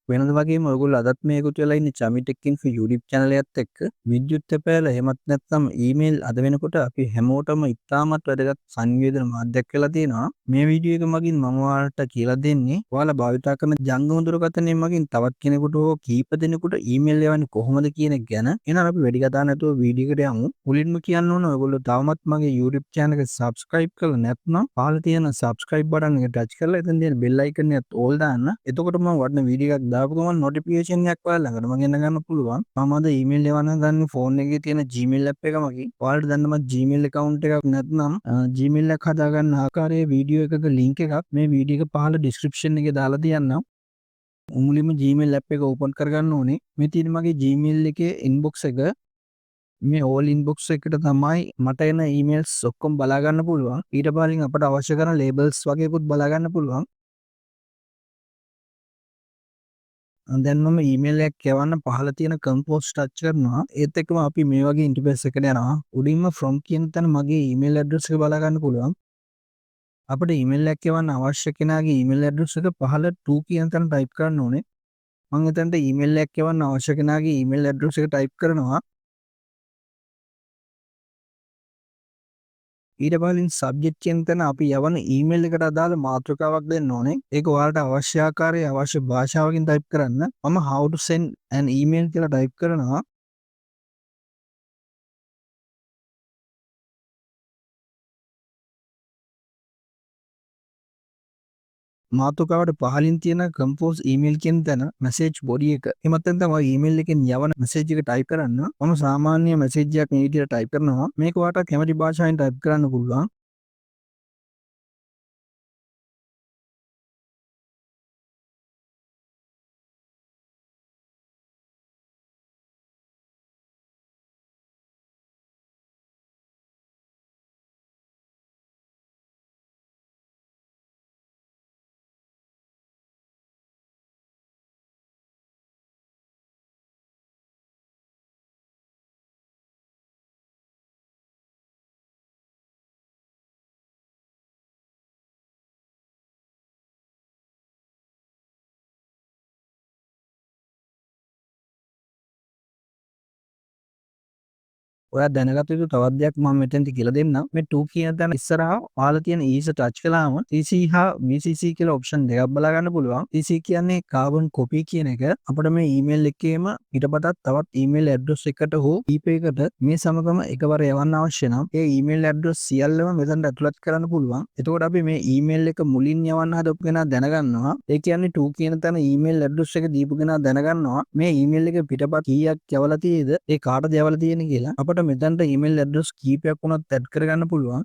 වෙනද වගේම ඔයගොල්ලෝ අදත් මේ එකතු වෙලා ඉන්නේ Chami tech info YouTube channel එකත් එක්ක විද්‍යුත් තැපෑල එහෙමත් නැත්නම් ඊමේල් අද වෙනකොට අපි හැමෝටම ඉතාමත් වැදගත් සංවේදන මාධ්‍යයක් වෙලා තියෙනවා. මේ වීඩියෝ එක මගින් මම ඔයාලට කියලා දෙන්නේ ඔයාලා භාවිතා කරන ජංගම දුරකථනය මගින් තවත් කෙනෙකුට හෝ කීප දෙනෙකුට ඊමේල් යවන්නේ කොහොමද කියන එක ගැන. එහෙනම් අපි වැඩි කතා නැතුව වීඩියෝ එකට යමු. මුලින්ම කියන්න ඕන ඔයගොල්ලෝ තවමත් මගේ YouTube channel එක subscribe කරලා නැත්නම් පහළ තියෙන subscribe button එක touch කරලා එතන තියෙන bell icon එකත් all දාන්න. එතකොට මම වටින වීඩියෝ එකක් දාපු ගමන් notification එකක් ඔයාලා ළඟටම ගෙන ගන්න පුළුවන්. මම අද email එවන්න ගන්න phone එකේ තියෙන Gmail app එක මගින්. ඔයාලට දැන් මම Gmail account එකක් නැත්නම් Gmail එක හදාගන්න ආකාරයේ වීඩියෝ එකක link එකක් මේ වීඩියෝ එක පහළ description එකේ දාලා තියන්නම්. මුලින්ම Gmail app එක open කරගන්න ඕනේ. මේ තියෙන මගේ Gmail එකේ inbox එක මේ all inbox එකට තමයි මට එන emails ඔක්කොම බලා ගන්න පුළුවන්. ඊට පස්සේ අපට අවශ්‍ය කරන labels වගේකුත් බලා ගන්න පුළුවන්. දැන් මම ඊමේල් එකක් යවන්න පහළ තියෙන කම්පෝස් ටච් කරනවා. ඒත් එක්කම අපි මේ වගේ ඉන්ටර්ෆේස් එකකට යනවා. උඩින්ම from කියන තැන මගේ ඊමේල් ඇඩ්‍රස් එක බලා ගන්න පුළුවන්. අපිට ඊමේල් එකක් යවන්න අවශ්‍ය කෙනාගේ ඊමේල් ඇඩ්‍රස් එක පහළ to කියන තැන ටයිප් කරන්න ඕනේ. මම එතනට ඊමේල් එකක් යවන්න අවශ්‍ය කෙනාගේ ඊමේල් ඇඩ්‍රස් එක ටයිප් කරනවා. ඊට පස්සේ සබ්ජෙක්ට් කියන තැන අපි යවන ඊමේල් එකට අදාළ මාතෘකාවක් දෙන්න ඕනේ. ඒක ඔයාලට අවශ්‍ය ආකාරයේ අවශ්‍ය භාෂාවකින් ටයිප් කරන්න. මම how to send an email කියලා ටයිප් කරනවා. මාතෘකාවට පහලින් තියෙන කම්පෝස් ඊමේල් කියන තැන මැසේජ් බොඩි එක. එමත් නැත්නම් ඔය ඊමේල් එකෙන් යවන මැසේජ් එක ටයිප් කරන්න. මම සාමාන්‍ය මැසේජ් එකක් මේ විදිහට ටයිප් කරනවා. මේක ඔයාලට කැමති භාෂාවෙන් ටයිප් කරන්න පුළුවන්. ඔයා දැනගත යුතු තවත් දෙයක් මම මෙතෙන්දි කියලා දෙන්නම්. මේ 2 කියන තැන ඉස්සරහා ඔයාලා තියෙන ease ටච් කළාම CC හා VCC කියලා ඔප්ෂන් දෙකක් බලා ගන්න පුළුවන්. CC කියන්නේ carbon copy කියන එක. අපිට මේ email එකේම පිටපතක් තවත් email address එකට හෝ keep එකකට මේ සමගම එකවර යවන්න අවශ්‍ය නම් ඒ email address සියල්ලම මෙතනට ඇතුළත් කරන්න පුළුවන්. එතකොට අපි මේ email එක මුලින් යවන්න හදපු කෙනා දැනගන්නවා. ඒ කියන්නේ 2 කියන තැන email address එක දීපු කෙනා දැනගන්නවා මේ email එක පිටපත කීයක් යවලා තියෙද ඒ කාටද යවලා තියෙන්නේ කියලා. අපිට මෙතනට ඊමේල් ඇඩ්‍රස් කීපයක් වුණත් ඇඩ් කරගන්න පුළුවන්.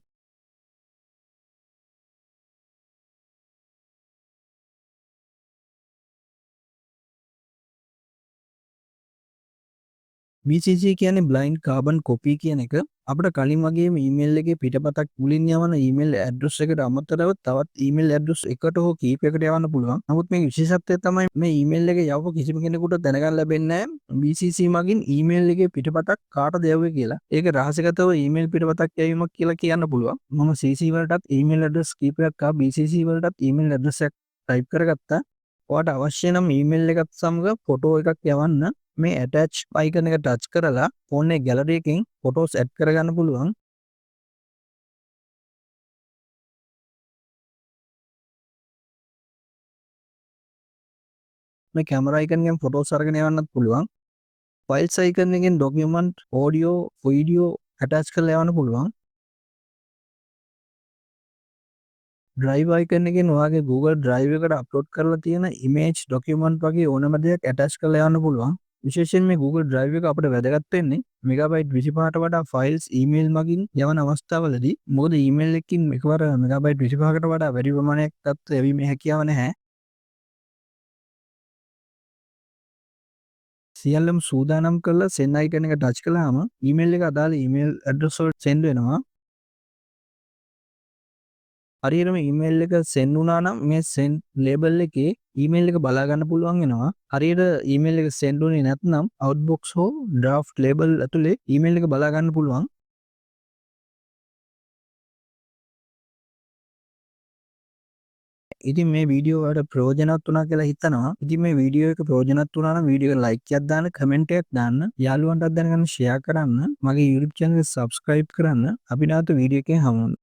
BCC කියන්නේ blind carbon copy කියන එක. අපිට කලින් වගේම ඊමේල් එකේ පිටපතක් මුලින් යවන ඊමේල් ඇඩ්‍රස් එකට අමතරව තවත් ඊමේල් ඇඩ්‍රස් එකකට හෝ කීපයකට යවන්න පුළුවන්. නමුත් මේ විශේෂත්වය තමයි මේ ඊමේල් එකේ යවපු කිසිම කෙනෙකුට දැනගන්න ලැබෙන්නේ නැහැ BCC මගින් ඊමේල් එකේ පිටපතක් කාටද යවුවේ කියලා. ඒක රහසිගතව ඊමේල් පිටපතක් යැවීමක් කියලා කියන්න පුළුවන්. මම CC වලටත් ඊමේල් ඇඩ්‍රස් කීපයක් ආ BCC වලටත් ඊමේල් ඇඩ්‍රස් එකක් ටයිප් කරගත්තා. ඔයාලට අවශ්‍ය නම් ඊමේල් එකත් සමග ෆොටෝ එකක් යවන්න මේ ඇටච් අයිකන් එක ටච් කරලා ෆෝන් එකේ ගැලරි එකෙන් ෆොටෝස් ඇඩ් කරගන්න පුළුවන්. මේ කැමරා අයිකන් එකෙන් ෆොටෝස් අරගෙන යවන්නත් පුළුවන්. ෆයිල්ස් අයිකන් එකෙන් ඩොකියුමන්ට්, ඔඩියෝ, වීඩියෝ ඇටච් කරලා යවන්න පුළුවන්. ඩ්‍රයිව් අයිකන් එකෙන් ඔයාගේ Google Drive එකට අප්ලෝඩ් කරලා තියෙන ඉමේජ්, ඩොකියුමන්ට් වගේ ඕනම දෙයක් ඇටච් කරලා යවන්න පුළුවන්. විශේෂයෙන් මේ Google Drive එක අපිට වැදගත් වෙන්නේ මෙගාබයිට් 25ට වඩා ෆයිල්ස් ඊමේල් මගින් යවන අවස්ථාවලදී. මොකද ඊමේල් එකකින් එකවර මෙගාබයිට් 25කට වඩා වැඩි ප්‍රමාණයක් තත්ත්ව යැවීමේ හැකියාව නැහැ. සියල්ලම සූදානම් කරලා send icon එක ටච් කළාම ඊමේල් එක අදාළ ඊමේල් ඇඩ්‍රස් වලට send වෙනවා. හරියටම ඊමේල් එක send වුණා නම් මේ send label එකේ ඊමේල් එක බලා ගන්න පුළුවන් වෙනවා. හරියට ඊමේල් එක send වුණේ නැත්නම් outbox හෝ draft label ඇතුලේ ඊමේල් එක බලා ගන්න පුළුවන්. ඉතින් මේ වීඩියෝ වලට ප්‍රයෝජනවත් වුණා කියලා හිතනවා. ඉතින් මේ වීඩියෝ එක ප්‍රයෝජනවත් වුණා නම් වීඩියෝ එක ලයික් එකක් දාන්න, කමෙන්ට් එකක් දාන්න, යාළුවන්ටත් දැනගන්න ෂෙයා කරන්න, මගේ YouTube channel එක subscribe කරන්න. අපි නැවත වීඩියෝ එකකින් හමු වෙමු.